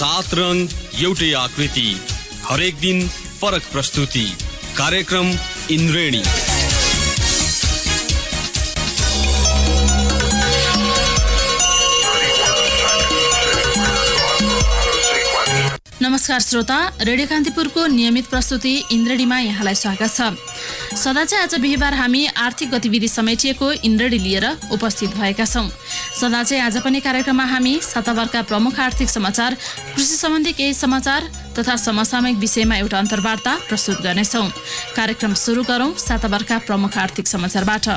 सात रङ एउटै आकृति, हरेक दिन फरक प्रस्तुति। कार्यक्रम इन्द्रेणी। नमस्कार श्रोता, रेडियो कान्तिपुरको नियमित प्रस्तुति इन्द्रेणीमा यहाँलाई स्वागत छ। सदा चाहिँ आज बिहिबार हामी आर्थिक गतिविधि समेटिएको इन्द्रेणी लिएर उपस्थित भएका छौँ। सदा चाहिँ आज पनि कार्यक्रममा हामी साताभरका प्रमुख आर्थिक समाचार, कृषि सम्बन्धी केही समाचार तथा समसामयिक विषयमा एउटा अन्तर्वार्ता प्रस्तुत गर्नेछौँ। कार्यक्रम सुरु गरौँ साताभरका प्रमुख आर्थिक समाचारबाट।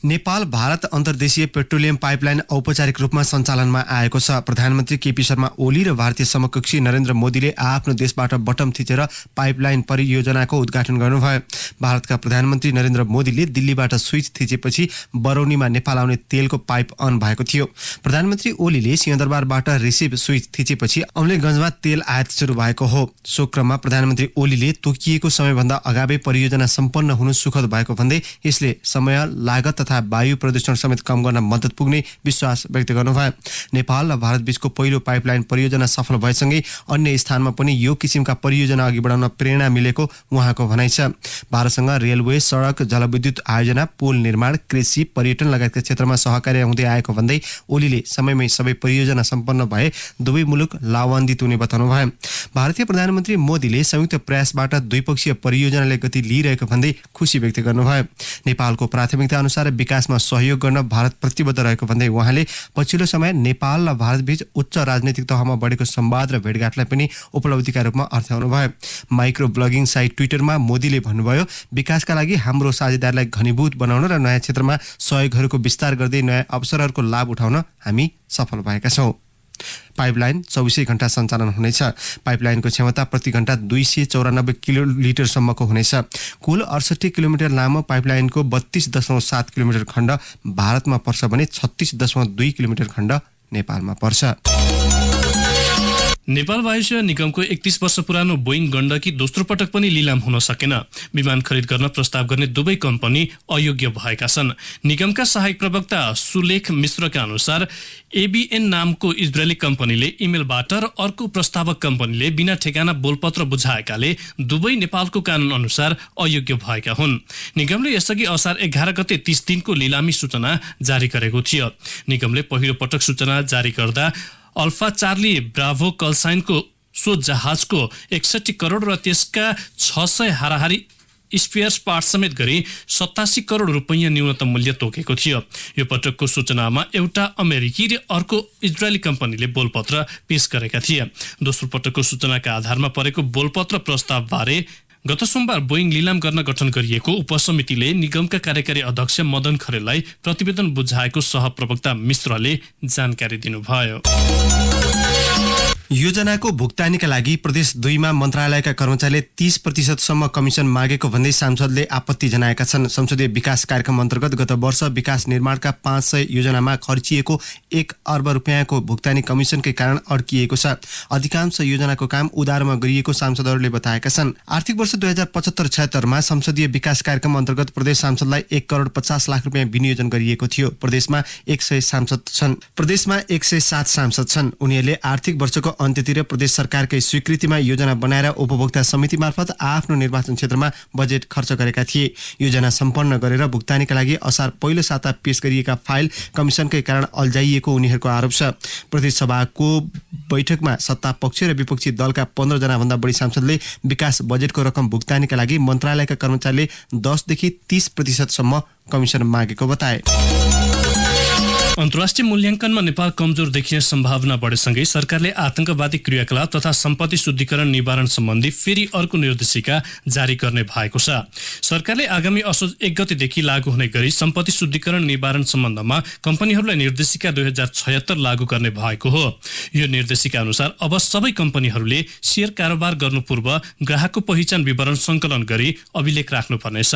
नेपाल भारत अन्तर्देशीय पेट्रोलियम पाइपलाइन औपचारिक रूपमा सञ्चालनमा आएको छ। प्रधानमन्त्री केपी शर्मा ओली र भारतीय समकक्षी नरेन्द्र मोदीले आफ्नो देशबाट बटम थिचेर पाइपलाइन परियोजनाको उद्घाटन गर्नुभयो। भारतका प्रधानमन्त्री नरेन्द्र मोदीले दिल्लीबाट स्विच थिचेपछि बरौनीमा नेपाल आउने तेलको पाइप अन भएको थियो। प्रधानमन्त्री ओलीले सिंहदरबारबाट रिसिभ स्विच थिचेपछि अमलेखगञ्जमा तेल आयात सुरु भएको हो। सो क्रममा प्रधानमन्त्री ओलीले तोकिएको समयभन्दा अगावै परियोजना सम्पन्न हुनु सुखद भएको भन्दै यसले समय, लागत तथा वायु प्रदूषण समेत कम गर्न मद्दत पुग्ने विश्वास व्यक्त गर्नुभयो। नेपाल र भारत बीचको पहिलो पाइपलाइन परियोजना सफल भएसँगै अन्य स्थानमा पनि यो किसिमका परियोजना अघि बढाउन प्रेरणा मिलेको उहाँको भनाइ छ। भारतसँग रेलवे, सडक, जलविद्युत आयोजना, पुल निर्माण, कृषि, पर्यटन लगायतका क्षेत्रमा सहकार्य हुँदै आएको भन्दै ओलीले समयमै सबै परियोजना सम्पन्न भए दुवै मुलुक लाभान्वित हुने बताउनुभयो। भारतीय प्रधानमन्त्री मोदीले संयुक्त प्रयासबाट द्विपक्षीय परियोजनाले गति लिइरहेको भन्दै खुसी व्यक्त गर्नुभयो। नेपालको प्राथमिकता अनुसार विकासमा सहयोग गर्न भारत प्रतिबद्ध रहेको भन्दै उहाँले पछिल्लो समय नेपाल र भारतबीच उच्च राजनैतिक तहमा बढेको संवाद र भेटघाटलाई पनि उपलब्धिका रूपमा अर्थ्याउनुभयो। माइक्रो ब्लगिङ साइट ट्विटरमा मोदीले भन्नुभयो, विकासका लागि हाम्रो साझेदारलाई घनीभूत बनाउन र नयाँ क्षेत्रमा सहयोगहरूको विस्तार गर्दै नयाँ अवसरहरूको लाभ उठाउन हामी सफल भएका छौँ। पाइपलाइन 24 घण्टा सञ्चालन हुनेछ। पाइपलाइनको क्षमता प्रति घण्टा 294 किलोलिटरसम्मको हुनेछ। कुल 68 किलोमिटर लामो पाइपलाइनको 32.7 किलोमिटर खण्ड भारतमा पर्छ भने 36.2 किलोमिटर खण्ड नेपालमा पर्छ। नेपाल वायुसेवा निगमको 31 वर्ष पुरानो बोइङ गण्डकी दोस्रो पटक पनि लिलाम हुन सकेन। विमान खरिद गर्न प्रस्ताव गर्ने दुवै कम्पनी अयोग्य भएका छन्। निगमका सहायक प्रवक्ता सुलेख मिश्रका अनुसार एबीएन नामको इजरायली कम्पनीले इमेलबाट र अर्को प्रस्तावक कम्पनीले बिना ठेगाना बोलपत्र बुझाएकाले दुवै नेपालको कानून अनुसार अयोग्य भएका हुन्। निगमले यसअघि असार 11 गते 30 दिनको लिलामी सूचना जारी गरेको थियो। निगमले पहिलो पटक सूचना जारी गर्दा अल्फा चार्ली ब्राभो कलसाइनको सो जहाजको 61 करोड र त्यसका 600 हाराहारी स्पेयर्स पार्ट समेत गरी 87 करोड रुपैयाँ न्यूनतम मूल्य तोकेको थियो। यो पटकको सूचनामा एउटा अमेरिकी र अर्को इजरायली कम्पनीले बोलपत्र पेश गरेका थिए। दोस्रो पटकको सूचनाका आधारमा परेको बोलपत्र प्रस्तावबारे गत सोमबार बोइङ लिलाम गर्न गठन गरिएको उपसमितिले निगमका कार्यकारी अध्यक्ष मदन खरेललाई प्रतिवेदन बुझाएको सहप्रवक्ता मिश्रले जानकारी दिनुभयो। योजनाको भुक्तानीका लागि प्रदेश 2 मा मन्त्रालयका कर्मचारीले 30% सम्म कमिसन मागेको भन्दै सांसदले आपत्ति जनाएका छन्। संसदीय विकास कार्यक्रम अन्तर्गत गत वर्ष विकास निर्माणका 500 योजनामा खर्चिएको 1 अर्ब रुपियाँको भुक्तानी कमिसनकै कारण अड्किएको छ। अधिकांश योजनाको काम उधारमा गरिएको सांसदहरूले बताएका छन्। आर्थिक वर्ष 2075-76 मा संसदीय विकास कार्यक्रम अन्तर्गत प्रदेश सांसदलाई 1 करोड 50 लाख रुपियाँ विनियोजन गरिएको थियो। प्रदेशमा 107 सांसद छन्। उनीहरूले आर्थिक वर्षको अन्त्यतिर प्रदेश सरकारकै स्वीकृतिमा योजना बनाएर उपभोक्ता समिति मार्फत आफ्नो निर्वाचन क्षेत्रमा बजेट खर्च गरेका थिए। योजना सम्पन्न गरेर भुक्तानीका लागि असार पहिलो साता पेश गरिएका फाइल कमिसनकै कारण अल्झाइएको उनीहरूको आरोप छ। प्रदेश सभाको बैठकमा सत्ता पक्ष र विपक्षी दलका 15 जना भन्दा बढी सांसदले विकास बजेटको रकम भुक्तानीका लागि मन्त्रालयका कर्मचारीले 10 देखि 30% सम्म कमिसन मागेको बताए। अन्तर्राष्ट्रिय मूल्याङ्कनमा नेपाल कमजोर देखिने सम्भावना बढेसँगै सरकारले आतंकवादी क्रियाकलाप तथा सम्पत्ति शुद्धिकरण निवारण सम्बन्धी फेरि अर्को निर्देशिका जारी गर्ने भएको छ। सरकारले आगामी असोज 1 गतेदेखि लागू हुने गरी सम्पत्ति शुद्धिकरण निवारण सम्बन्धमा कम्पनीहरूलाई निर्देशिका 2076 लागू गर्ने भएको हो। यो निर्देशिका अनुसार अब सबै कम्पनीहरूले शेयर कारोबार गर्नु पूर्व ग्राहकको पहिचान विवरण सङ्कलन गरी अभिलेख राख्नुपर्नेछ।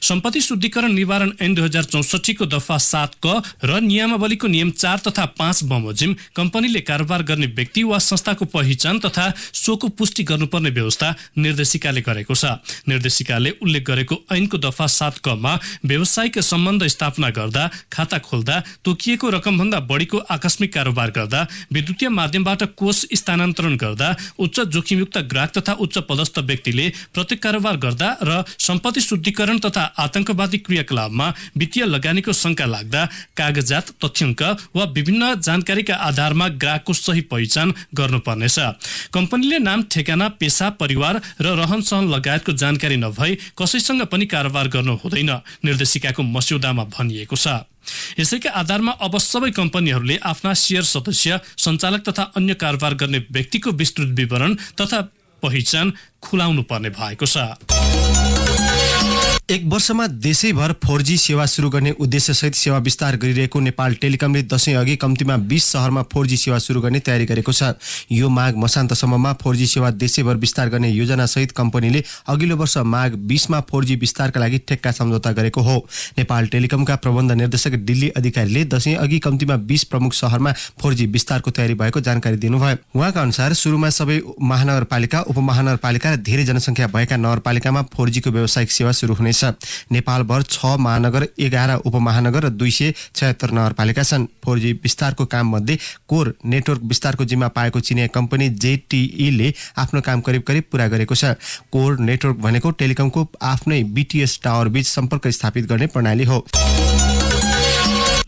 सम्पत्ति शुद्धिकरण निवारण ऐन 2064 को दफा 7 क र नियम नियमावलीको नियम 4 तथा 5 बमोजिम कम्पनीले कारोबार गर्ने व्यक्ति वा संस्थाको पहिचान तथा सोको पुष्टि गर्नुपर्ने व्यवस्था निर्देशिकाले गरेको छ। निर्देशिकाले उल्लेख गरेको ऐनको दफा 7 क मा व्यावसायिक सम्बन्ध स्थापना गर्दा, खाता खोल्दा, तोकिएको रकमभन्दा बढीको आकस्मिक कारोबार गर्दा, विद्युतीय माध्यमबाट कोष स्थानान्तरण गर्दा, उच्च जोखिमयुक्त ग्राहक तथा उच्च पदस्थ व्यक्तिले प्रत्येक कारोबार गर्दा र सम्पत्ति शुद्धिकरण तथा आतंकवादी क्रियाकलापमा वित्तीय लगानीको शंका लाग्दा कागजात, तथ्याङ्क वा विभिन्न जानकारीका आधारमा ग्राहकको सही पहिचान गर्नुपर्नेछ। कम्पनीले नाम, ठेगाना, पेशा, परिवार र रहनसहन लगायतको जानकारी नभई कसैसँग पनि कारोबार गर्नु हुँदैन, निर्देशिकाको मस्यौदामा भनिएको छ। यसैका आधारमा अब सबै कम्पनीहरूले आफ्ना शेयर सदस्य, सञ्चालक तथा अन्य कारोबार गर्ने व्यक्तिको विस्तृत विवरण तथा पहिचान खुलाउनु पर्ने भएको छ। एक वर्षमा देशैभर 4G सेवा सुरु गर्ने उद्देश्यसहित सेवा विस्तार गरिरहेको नेपाल टेलिकमले दशैं अघि कम्तीमा 20 शहरमा 4G सेवा सुरु गर्ने तयारी गरेको छ। यो माघ मसान्तसम्ममा 4G सेवा देशैभर विस्तार गर्ने योजनासहित कम्पनीले अघिल्लो वर्ष माघ 20 मा 4G विस्तारका लागि ठेक्का सम्झौता गरेको हो। नेपाल टेलिकमका प्रबन्ध निर्देशक दिल्ली अधिकारीले दशैं अघि कम्तीमा 20 प्रमुख शहरमा 4G विस्तारको तयारी भएको जानकारी दिनुभयो। उहाँका अनुसार सुरुमा सबै महानगरपालिका, उपमहानगरपालिका र धेरै जनसङ्ख्या भएका नगरपालिकामा 4G को व्यावसायिक सेवा सुरु हुनेछ। नेपालभर 6 महानगर, 11 उपमहानगर र 276 नगरपालिका छन्। 4G विस्तारको काम मध्ये कोर नेटवर्क विस्तारको जिम्मा पाएको चिनिया कम्पनी ZTE ले आफ्नो काम करिब पूरा गरेको छ। कोर नेटवर्क भनेको टेलिकमको आफ्नै BTS टावर बीच सम्पर्क स्थापित गर्ने प्रणाली हो।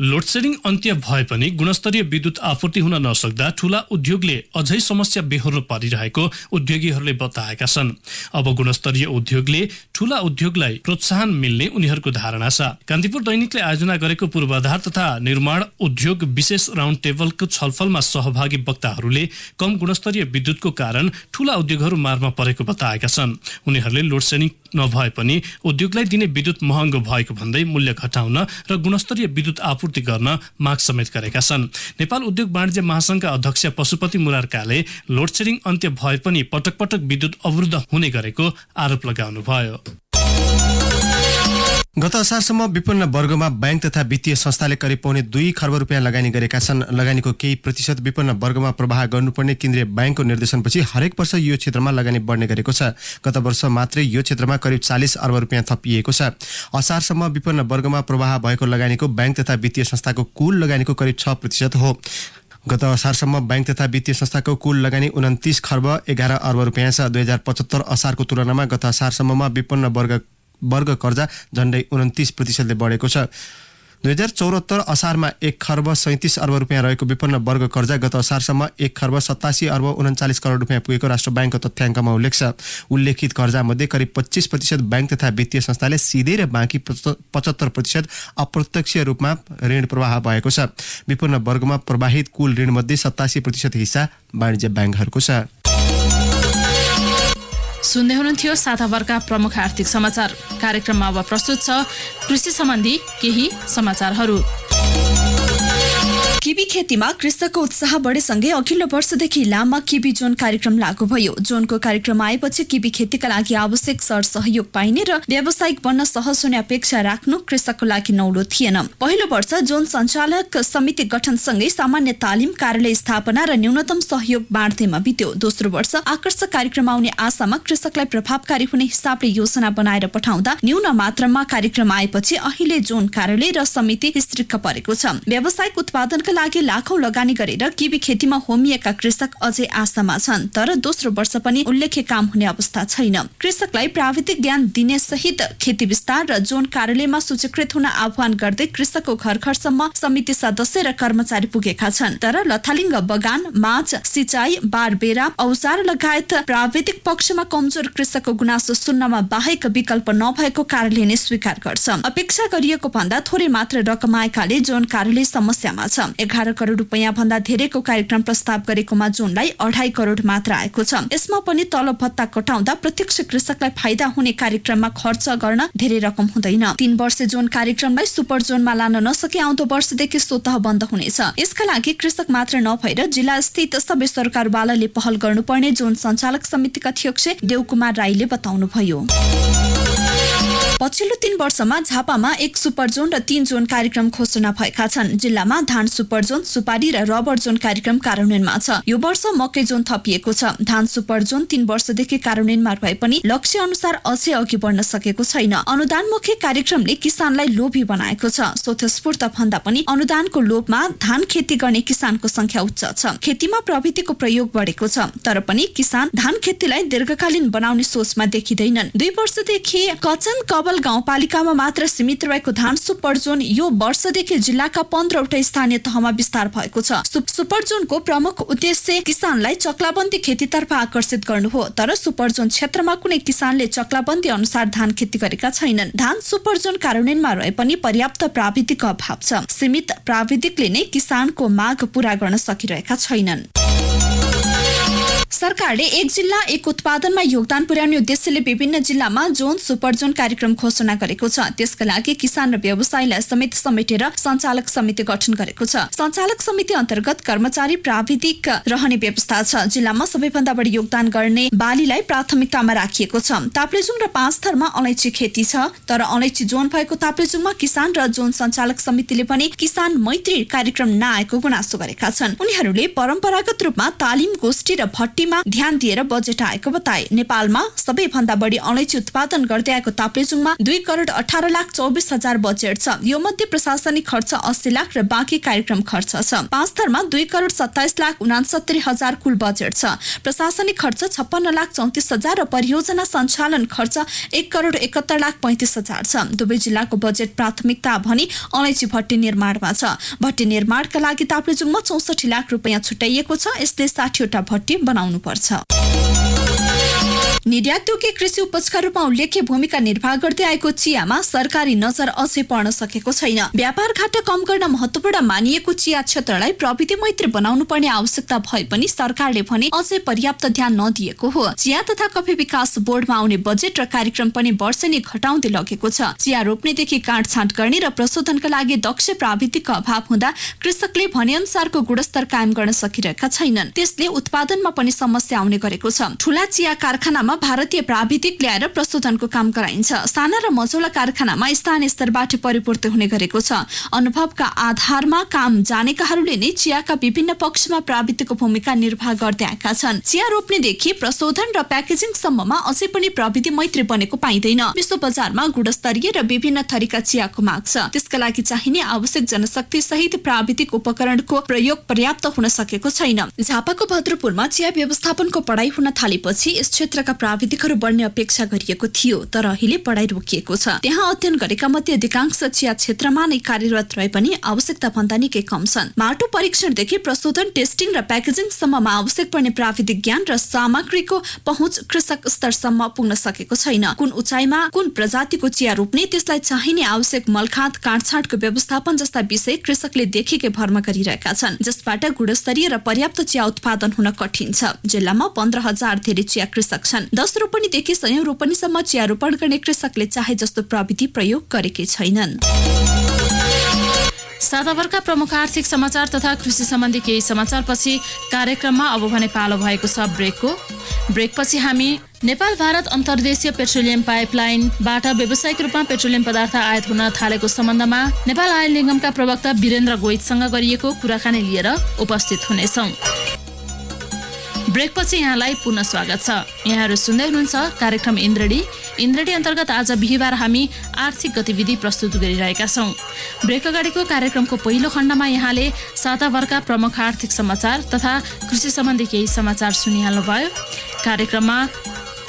लोडसेडिङ अन्त्य भए पनि गुणस्तरीय विद्युत आपूर्ति हुन नसक्दा ठूला उद्योगले अझै समस्या बेहोर्नु परिरहेको उद्योगीहरूले बताएका छन्। अब गुणस्तरीय उद्योगले ठूला उद्योगलाई प्रोत्साहन मिल्ने उनीहरूको धारणा छ। कान्तिपुर दैनिकले आयोजना गरेको पूर्वाधार तथा निर्माण उद्योग विशेष राउन्ड टेबलको छलफलमा सहभागी वक्ताहरूले कम गुणस्तरीय विद्युतको कारण ठूला उद्योगहरू मारमा परेको बताएका छन्। उनीहरूले लोडसेडिङ नभए पनि उद्योगलाई दिने विद्युत महँगो भएको भन्दै मूल्य घटाउन र गुणस्तरीय विद्युत आपूर्ति गर्न माग समेत गरेका छन्। नेपाल उद्योग वाणिज्य महासंघका अध्यक्ष पशुपति मुरारकाले लोडसेडिङ अन्त्य भए पनि पटक पटक विद्युत अवरुद्ध हुने गरेको आरोप लगाउनुभयो। गत असारसम्म विपन्न वर्गमा बैंक तथा वित्तीय संस्थाले करिब पौने 2 खर्ब रुपियाँ लगानी गरेका छन्। लगानीको केही प्रतिशत विपन्न वर्गमा प्रवाह गर्नुपर्ने केन्द्रीय बैंकको निर्देशनपछि हरेक वर्ष यो क्षेत्रमा लगानी बढ्ने गरेको छ। गत वर्ष मात्रै यो क्षेत्रमा करिब 40 अर्ब रुपियाँ थपिएको छ। असारसम्म विपन्न वर्गमा प्रवाह भएको लगानीको बैंक तथा वित्तीय संस्थाको कुल लगानीको करिब 6% हो। गत असारसम्म बैंक तथा वित्तीय संस्थाको कुल लगानी 29 खर्ब 11 अर्ब रुपियाँ छ। 2075 असारको तुलनामा गत असारसम्ममा विपन्न वर्ग कर्जा झण्डै 29% बढेको छ। 2074 असारमा 1 खर्ब 37 अर्ब रुपियाँ रहेको विपन्न वर्ग कर्जा गत असारसम्म 1 खर्ब 87 अर्ब 39 करोड रुपियाँ पुगेको राष्ट्र बैंकको तथ्याङ्कमा उल्लेख छ। उल्लेखित कर्जामध्ये करिब 25% बैंक तथा वित्तीय संस्थाले सिधै र बाँकी 75% अप्रत्यक्ष रूपमा ऋण प्रवाह भएको छ। विपन्न वर्गमा प्रवाहित कुल ऋणमध्ये 87% हिस्सा वाणिज्य बैंकहरूको छ। सुन्दै हुनुहुन्थ्यो साताभरका प्रमुख आर्थिक समाचार। कार्यक्रममा अब प्रस्तुत छ कृषि सम्बन्धी केही समाचारहरू। किवी खेतीमा कृषकको उत्साह बढेसँगै अघिल्लो वर्षदेखि लाममा किवी जोन कार्यक्रम लागू भयो। जोनको कार्यक्रम आएपछि किवी खेतीका लागि आवश्यक सहयोग पाइने र व्यावसायिक बन्न सहज हुने अपेक्षा राख्नु कृषकको लागि नौलो थिएन। पहिलो वर्ष जोन सञ्चालक समिति गठनसँगै सामान्य तालिम कार्यालय स्थापना र न्यूनतम सहयोग बाँड्दैमा बित्यो। दोस्रो वर्ष आकर्षक कार्यक्रम आउने आशामा कृषकलाई प्रभावकारी हुने हिसाबले योजना बनाएर पठाउँदा न्यून मात्रामा कार्यक्रम आएपछि अहिले जोन कार्यालय र समिति स्तृक्क परेको छ। व्यावसायिक उत्पादनका लागि लाखौं लगानी गरेर किवी खेतीमा होमिएका कृषक अझै आशामा छन्, तर दोस्रो वर्ष पनि उल्लेख्य काम हुने अवस्था छैन। कृषकलाई प्राविधिक ज्ञान दिने सहित खेती विस्तार र जोन कार्यालयमा सूचीकृत हुन आह्वान गर्दै कृषकको घर घरसम्म समिति सदस्य र कर्मचारी पुगेका छन्, तर लथालिङ्ग बगान, माछ, सिंचाई, बारबेरा, औजार लगायत प्राविधिक पक्षमा कमजोर कृषकको गुनासो सुन्नमा बाहेक विकल्प नभएको कार्यालय नै स्वीकार गर्छ। अपेक्षा गरिएको भन्दा थोरै मात्र रकम आएकाले जोन कार्यालय समस्यामा छ। 11 करोड रुपियाँ भन्दा धेरैको कार्यक्रम प्रस्ताव गरेकोमा जोनलाई 2.5 करोड मात्र आएको छ। यसमा पनि तलब भत्ता कटाउँदा प्रत्यक्ष कृषकलाई फाइदा हुने कार्यक्रममा खर्च गर्न धेरै रकम हुँदैन। 3 वर्ष जोन कार्यक्रमलाई सुपर जोनमा लान नसके आउँदो वर्षदेखि स्वतः बन्द हुनेछ। यसका लागि कृषक मात्र नभएर जिल्ला स्थित सबै सरकारवालाले पहल गर्नुपर्ने जोन सञ्चालक समितिका अध्यक्ष देवकुमार राईले बताउनुभयो। पछिल्लो 3 वर्षमा झापामा 1 सुपर जोन र 3 जोन कार्यक्रम घोषणा भएका छन्। जिल्लामा धान सुपर जोन, सुपारी र रबर जोन कार्यक्रम कार्यान्वयनमा छ। यो वर्ष मकै जोन थपिएको छ। धान सुपर जोन 3 वर्षदेखि कार्यान्वयनमा रहे पनि लक्ष्य अनुसार अझै अघि बढ्न सकेको छैन। अनुदानमुखी कार्यक्रमले किसानलाई लोभी बनाएको छ। स्वतस्फूर्त भन्दा पनि अनुदानको लोभमा धान खेती गर्ने किसानको संख्या उच्च छ। खेतीमा प्रविधिको प्रयोग बढेको छ, तर पनि किसान धान खेतीलाई दीर्घकालीन बनाउने सोचमा देखिँदैनन्। 2 वर्षदेखि कचन कबल गाउँपालिकामा मात्र सीमित रहेको धान सुपर जोन यो वर्षदेखि जिल्लाका 15 वटा स्थानीय तहमा विस्तार भएको छ। सुपर जोनको प्रमुख उद्देश्य किसानलाई चक्लाबन्दी खेतीतर्फ आकर्षित गर्नु हो, तर सुपर जोन क्षेत्रमा कुनै किसानले चक्लाबन्दी अनुसार धान खेती गरेका छैनन्। धान सुपर जोन कार्यान्वयनमा रहे पनि पर्याप्त प्राविधिक अभाव छ। सीमित प्राविधिकले नै किसानको माग पूरा गर्न सकिरहेका छैनन्। सरकारले 1 जिल्ला 1 उत्पादनमा योगदान पुर्याउने उद्देश्यले विभिन्न जिल्लामा जोन सुपर जोन कार्यक्रम घोषणा गरेको छ। त्यसका लागि किसान र व्यवसायीलाई समेटेर सञ्चालक समिति गठन गरेको छ। सञ्चालक समिति अन्तर्गत कर्मचारी प्राविधिक रहने व्यवस्था छ। जिल्लामा सबैभन्दा बढी योगदान गर्ने बालीलाई प्राथमिकतामा राखिएको छ। ताप्लेजुङ र पाँचथरमा अलैँची खेती छ, तर अलैँची जोन भएको ताप्लेजुङमा किसान र जोन सञ्चालक समितिले पनि किसान मैत्री कार्यक्रम नआएको गुनासो गरेका छन्। उनीहरूले परम्परागत रूपमा तालिम गोष्ठी र भट्टीमा ध्यान दिएर बजेट आएको बताए। नेपालमा सबैभन्दा बढी अलैँची उत्पादन गर्दै आएको ताप्लेजुङमा 2,18,24,000 बजेट छ। यो मध्ये प्रशासनिक खर्च 80 लाख र बाँकी कार्यक्रम खर्च छ। पाँचथरमा 2,27,69,000 कुल बजेट छ। प्रशासनिक खर्च 56,34,000 र परियोजना सञ्चालन खर्च 1,71,35,000 छ। दुवै जिल्लाको बजेट प्राथमिकता भनी अलैँची भट्टी निर्माणमा छ। भट्टी निर्माणका लागि ताप्लेजुङमा 64 लाख रुपैयाँ छुट्याइएको छ। यसले 60 वटा भट्टी बनाउनु पर्छ। निर्यातयोग्य कृषि उपजका रूपमा उल्लेख्य भूमिका निर्वाह गर्दै आएको चियामा सरकारी नजर अझै पर्न सकेको छैन। व्यापार घाटा कम गर्न महत्त्वपूर्ण मानिएको चिया क्षेत्रलाई प्रविधि मैत्री बनाउनु पर्ने आवश्यकता भए पनि सरकारले भने अझै पर्याप्त ध्यान नदिएको हो। चिया तथा कफी विकास बोर्डमा आउने बजेट र कार्यक्रम पनि वर्षेनी घटाउँदै लगेको छ। चिया रोप्नेदेखि काटछाँट गर्ने र प्रशोधनका लागि दक्ष प्राविधिकको अभाव हुँदा कृषकले भने अनुसारको गुणस्तर कायम गर्न सकिरहेका छैनन्। त्यसले उत्पादनमा पनि समस्या आउने गरेको छ। ठूला चिया कारखानामा भारतीय प्राविधिक ल्याएर प्रशोधनको काम गराइन्छ। साना र मझौला कारखानामा स्थानीय स्तरबाट परिपूर्ति हुने गरेको छ। अनुभवका आधारमा काम जानेकाहरूले नै चियाका विभिन्न पक्षमा प्राविधिकको भूमिका निर्वाह गर्दै आएका छन्। चिया रोप्नेदेखि प्रशोधन र प्याकेजिङ सम्ममा अझै पनि प्रविधि मैत्री बनेको पाइँदैन। विश्व बजारमा गुणस्तरीय र विभिन्न थरीका चियाको माग छ। त्यसका लागि चाहिने आवश्यक जनशक्ति सहित प्राविधिक उपकरणको प्रयोग पर्याप्त हुन सकेको छैन। झापाको भद्रपुरमा चिया व्यवस्थापनको पढाइ हुन थालेपछि यस क्षेत्रका प्राविधिकहरू बढ्ने अपेक्षा गरिएको थियो, तर अहिले पढाइ रोकिएको छ। त्यहाँ अध्ययन गरेका मध्ये अधिकांश चिया क्षेत्रमा नै कार्यरत रहे पनि आवश्यकता भन्दा निकै कम छन्। माटो परीक्षणदेखि प्रशोधन, टेस्टिङ र प्याकेजिङ सम्ममा आवश्यक पर्ने प्राविधिक ज्ञान र सामग्रीको पहुँच कृषक स्तरसम्म पुग्न सकेको छैन। कुन उचाइमा कुन प्रजातिको चिया रोप्ने, त्यसलाई चाहिने आवश्यक मलखात, काटछाँटको व्यवस्थापन जस्ता विषय कृषकले देखेकै भरमा गरिरहेका छन्, जसबाट गुणस्तरीय र पर्याप्त चिया उत्पादन हुन कठिन छ। जिल्लामा 15,000 धेरै चिया कृषक छन्। 10 रोपनीदेखि 100 रोपनीसम्म चिया रोपण गर्ने कृषकले चाहे जस्तो प्रविधि प्रयोग गरेकै छैनन्। साताभरका प्रमुख आर्थिक समाचार तथा कृषि सम्बन्धी केही समाचारपछि कार्यक्रममा अब भने पालो भएको छ ब्रेकको। ब्रेकपछि हामी नेपाल भारत अन्तर्देशीय पेट्रोलियम पाइपलाइनबाट व्यावसायिक रूपमा पेट्रोलियम पदार्थ आयात हुन थालेको सम्बन्धमा नेपाल आयल निगमका प्रवक्ता वीरेन्द्र गोइतसँग गरिएको कुराकानी लिएर उपस्थित हुनेछौँ। ब्रेकपछि यहाँलाई पुनः स्वागत छ। यहाँहरू सुन्दै हुनुहुन्छ कार्यक्रम इन्द्रेडी अन्तर्गत आज बिहिबार हामी आर्थिक गतिविधि प्रस्तुत गरिरहेका छौँ। ब्रेक अगाडिको कार्यक्रमको पहिलो खण्डमा यहाँले साताभरका प्रमुख आर्थिक समाचार तथा कृषि सम्बन्धी केही समाचार सुनिहाल्नुभयो। कार्यक्रममा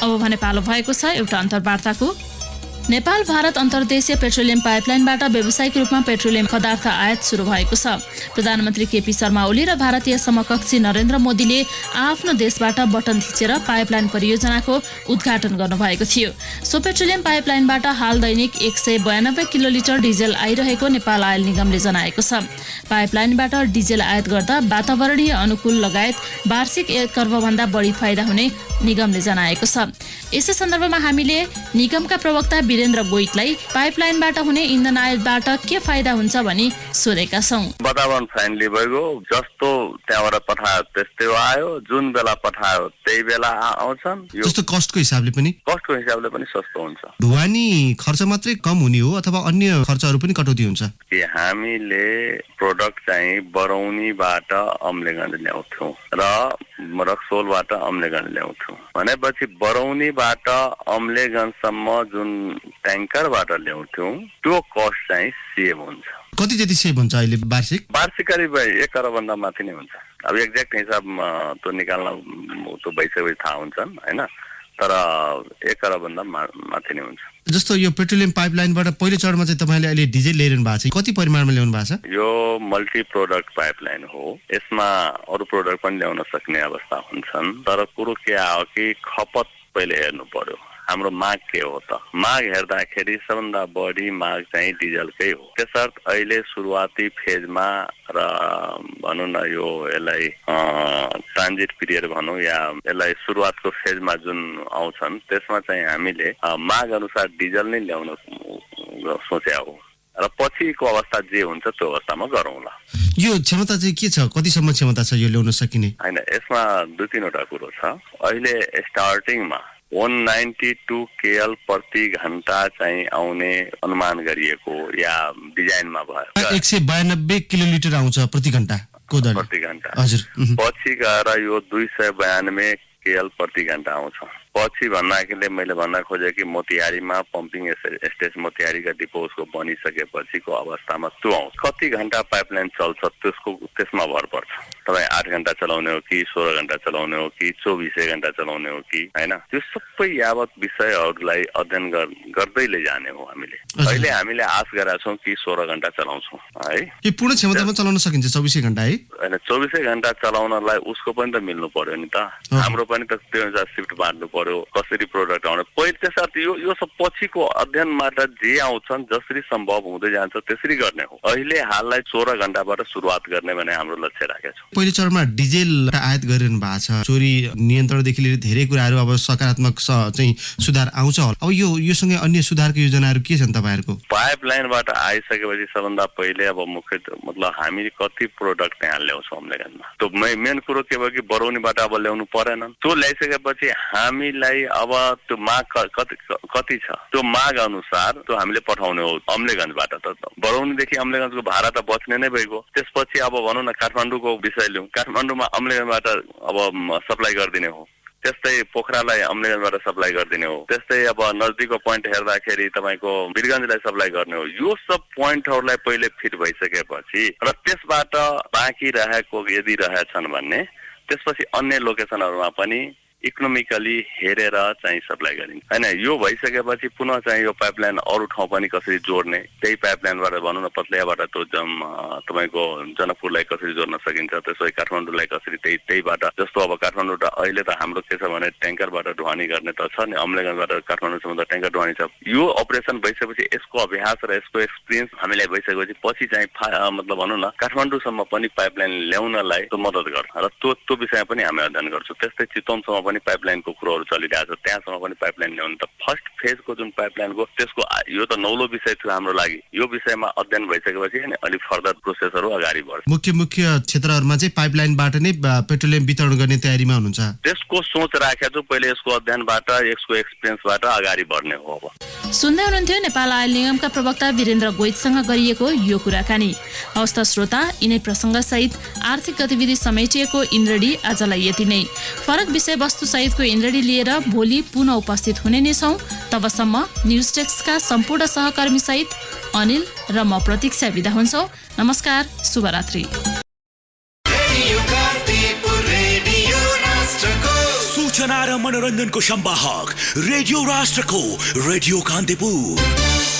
अब भने पालो भएको छ एउटा अन्तर्वार्ताको। नेपाल भारत अन्तर्देशीय पेट्रोलियम पाइपलाइनबाट व्यावसायिक रूपमा पेट्रोलियम पदार्थ आयात सुरु भएको छ। प्रधानमन्त्री केपी शर्मा ओली र भारतीय समकक्षी नरेन्द्र मोदीले आफ्नो देशबाट बटन थिचेर पाइपलाइन परियोजनाको उद्घाटन गर्नुभएको थियो। सो पेट्रोलियम पाइपलाइनबाट हाल दैनिक 192 किलोलिटर डिजेल आइरहेको नेपाल आयल निगमले जनाएको छ। पाइपलाइनबाट डिजेल आयात गर्दा वातावरणीय अनुकूल लगायत वार्षिक 1 अर्बभन्दा बढी फाइदा हुने निगमले जनाएको छ। यसै सन्दर्भमा हामीले निगमका प्रवक्ता वीरेन्द्र गोइतलाई पाइपलाइनबाट हुने इन्धन आयातबाट के फाइदा हुन्छ भनी सोधेका छौं। वातावरण फ्रेन्डली भयो, जस्तो त्यहाँबाट पठायो त्यस्तै आयो, जुन बेला पठायो त्यही बेला आउँछन्। यो जस्तो कस्टको हिसाबले पनि सस्तो हुन्छ। ढुवानी खर्च मात्रै कम हुने हो अथवा अन्य खर्चहरू पनि कटौती हुन्छ? कि हामीले प्रोडक्ट चाहिँ बरौनीबाट अम्लेगञ्ज ल्याउँथ्यौँ र रक्सोलबाट अम्लेगञ्ज ल्याउँथ्यौँ भनेपछि बरौनीबाट अम्लेगञ्जसम्म जुन ट्याङ्करबाट ल्याउँथ्यौँ त्यो कस्ट चाहिँ सेभ हुन्छ। कति जति सेभ हुन्छ अहिले वार्षिक करिब 1 करोडभन्दा माथि नै हुन्छ। अब एक्ज्याक्ट हिसाबमा त्यो निकाल्न त्यो भइसकेपछि थाहा हुन्छन् हैन, तर 1 करोडभन्दा माथि नै हुन्छ। जस्तो यो पेट्रोलियम पाइपलाइनबाट पहिलो चरणमा चाहिँ तपाईँले अहिले डिजेल ल्याइरहनु भएको छ, कति परिमाणमा ल्याउनु भएको छ? यो मल्टी प्रोडक्ट पाइपलाइन हो, यसमा अरू प्रोडक्ट पनि ल्याउन सक्ने अवस्था हुन्छन्। तर कुरो के आयो कि खपत पहिले हेर्नु पर्यो, हाम्रो माग के हो त? माग हेर्दाखेरि सबभन्दा बढी माग चाहिँ डिजलकै हो। त्यसर्थ अहिले सुरुवाती फेजमा र भनौँ न यो यसलाई ट्रान्जिट पिरियड भनौँ या यसलाई सुरुवातको फेजमा जुन आउँछन् त्यसमा चाहिँ हामीले माग अनुसार डिजल नै ल्याउन सोचे हो र पछिको अवस्था जे हुन्छ त्यो अवस्थामा गरौँला। यो क्षमता चाहिँ के छ, कतिसम्म क्षमता छ यो ल्याउन सकिने? हैन, यसमा 2-3वटा कुरो छ। अहिले स्टार्टिङमा 192 KL प्रति घण्टा चाहिँ आउने अनुमान गरिएको या डिजाइनमा भयो। 192 किलोलिटर आउँछ प्रति घण्टा प्रति घण्टा। हजुर। पछि गएर यो 292 KL प्रति घण्टा आउँछ। पछि भन्दाखेरि मैले भन्न खोजेँ कि मोतिहारीमा पम्पिङ स्टेसन मोतिहारीका डिपो उसको बनिसकेपछिको अवस्थामा त्यो आउँछ। कति घण्टा पाइपलाइन चल्छ त्यसमा भर पर्छ। तपाईँ 8 घण्टा चलाउने हो कि 16 घण्टा चलाउने हो कि 24 घण्टा चलाउने हो कि हैन, त्यो सबै यावत विषयहरूलाई अध्ययन गर्दै लैजाने हो हामीले। अहिले हामीले आश गरेका छौँ कि 16 घण्टा चलाउँछौँ है। यो पूर्ण क्षमतामा चलाउन सकिन्छ 24 घण्टा है? हैन, 24 घण्टा चलाउनलाई उसको पनि त मिल्नु पर्यो नि त, हाम्रो पनि त त्यो अनुसार सिफ्ट बाँड्नु पर्यो, कसरी प्रोडक्ट आउने पहिले। त्यसर्थ यो सब पछिको अध्ययनबाट जे आउँछन् जसरी सम्भव हुँदै जान्छ त्यसरी गर्ने हो। अहिले हाललाई 16 घण्टाबाट सुरुवात गर्ने भने हाम्रो लक्ष्य राखेका छौँ। पहिलो चरणमा डिजेल आयात गरिरहनु भएको छ, चोरी नियन्त्रणदेखि लिएर धेरै कुराहरू अब सकारात्मक चाहिँ सुधार आउँछ। अब योसँगै अन्य सुधारको योजनाहरू के छन् तपाईँहरूको? पाइपलाइनबाट आइसकेपछि सबभन्दा पहिले अब मुख्य मतलब हामी कति प्रोडक्ट त्यहाँ ल्याउँछौँ अम्लेगञ्जमा, त्यो मेन कुरो के भयो कि बरौनीबाट अब ल्याउनु परेन। त्यो ल्याइसकेपछि हामीलाई अब त्यो माग कति छ त्यो माग अनुसार त्यो हामीले पठाउने हो अम्लेगञ्जबाट। त बरौनीदेखि अम्लेगञ्जको भाडा त बच्ने नै भइगयो। त्यसपछि अब भनौँ न काठमाडौँको विषय लिउँ, काठमाडौँमा अम्लेगञ्जबाट अब सप्लाई गरिदिने हो, त्यस्तै पोखरालाई अम्लेगञ्जबाट सप्लाई गरिदिने हो, त्यस्तै अब नजदिकको पोइन्ट हेर्दाखेरि तपाईँको वीरगञ्जलाई सप्लाई गर्ने हो। यो सब पोइन्टहरूलाई पहिले फिट भइसकेपछि र त्यसबाट बाँकी रहेको यदि रहेछन् भने त्यसपछि अन्य लोकेसनहरूमा पनि इकोनोमिकली हेरेर चाहिँ सप्लाई गरिन्छ हैन। यो भइसकेपछि पुनः चाहिँ यो पाइपलाइन अरू ठाउँ पनि कसरी जोड्ने, त्यही पाइपलाइनबाट भनौँ न पत्लियाबाट त्यो तपाईँको जनकपुरलाई कसरी जोड्न सकिन्छ, त्यसै काठमाडौँलाई कसरी त्यहीबाट। जस्तो अब काठमाडौँ अहिले त हाम्रो के छ भने ट्याङ्करबाट ढुवानी गर्ने त छ नि, अम्लेगञ्जबाट काठमाडौँसम्म त ट्याङ्कर ढुवानी छ। यो अपरेसन भइसकेपछि यसको अभ्यास र यसको एक्सपिरियन्स हामीलाई भइसकेपछि पछि चाहिँ मतलब भनौँ न काठमाडौँसम्म पनि पाइपलाइन ल्याउनलाई त्यो मद्दत गर्छ र त्यो विषय पनि हामी अध्ययन गर्छौँ। त्यस्तै चितवनसम्म पनि पाइपलाइनको कुरोहरू चलिरहेको छ, त्यहाँसम्म पनि पाइपलाइन ल्याउनु। त फर्स्ट फेजको जुन पाइपलाइनको त्यसको यो त नौलो विषय थियो हाम्रो लागि। यो विषयमा अध्ययन भइसकेपछि अलिक फर्दर प्रोसेसहरू अगाडि बढ्छ। मुख्य क्षेत्रहरूमा चाहिँ पाइपलाइनबाट नै पेट्रोलियम वितरण गर्ने तयारीमा हुनुहुन्छ? त्यसको सोच राखेको छु, पहिले यसको अध्ययनबाट यसको एक्सपिरियन्सबाट अगाडि बढ्ने हो। अब सुन्दै हुनुहुन्थ्यो नेपाल आयल निगमका प्रवक्ता वीरेन्द्र गोइतसँग गरिएको यो कुराकानी। हवस् त श्रोता, यिनै प्रसङ्ग सहित आर्थिक गतिविधि समेटिएको इन्द्रडी आजलाई यति नै। फरक विषयवस्तु सहितको इन्द्रडी लिएर भोलि पुनः उपस्थित हुने नै छौँ। तबसम्म न्युज डेस्कका सम्पूर्ण सहकर्मी सहित अनिल र म प्रतीक्षा बिदा हुन्छौँ। नमस्कार, शुभरात्रि। सूचना र मनोरञ्जनको संवाहक रेडियो राष्ट्रको रेडियो कान्तिपुर।